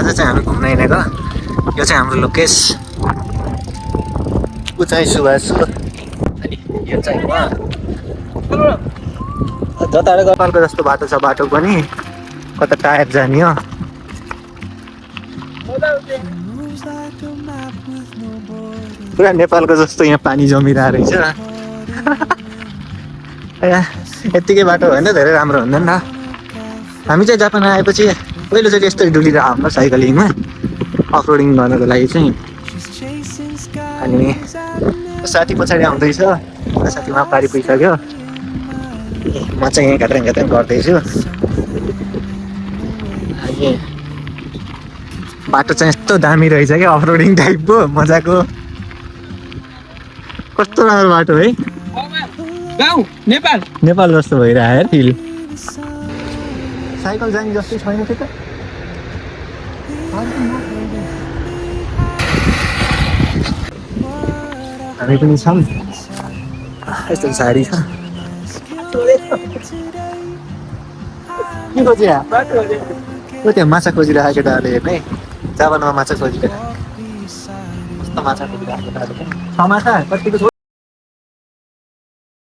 आज चाहिँ हामी घुम्न हिँडेको यो चाहिँ हाम्रो लोकेस ऊ चाहिँ सुभाष अनि यो चाहिँ जताबाट नेपालको जस्तो बाटो छ बाटो पनि कता टायर जाने हो पुरा नेपालको जस्तो यहाँ पानी जमिरहेको रहेछ यत्तिकै बाटो होइन धेरै राम्रो हुँदैन नि हामी चाहिँ जापान आएपछि पहिलोचोटि यस्तो डुलिरहेको हाम्रो साइक्लिङमा अफरोडिङ गर्नको लागि चाहिँ अनि साथी पछाडि आउँदैछ साथीमा पारी पुगिसक्यो म चाहिँ यहाँ घाट्राङ घाट्राङ गर्दैछु अनि बाटो चाहिँ यस्तो दामी रहेछ क्या अफरोडिङ टाइपको मजाको कस्तो राम्रो बाटो है गाउँ नेपाल नेपाल जस्तो भइरहेको है फिल साइकल जाने जस्तै छैन त्यो त हामी पनि छौँ यस्तो साडी छ के खोजिरह त्यहाँ माछा खोजिरहेको केटाहरूले हेर्ने जापानमा माछा खोजिरहेको कस्तो माछा खोजिरहेको केटाहरूले छ माछा कतिको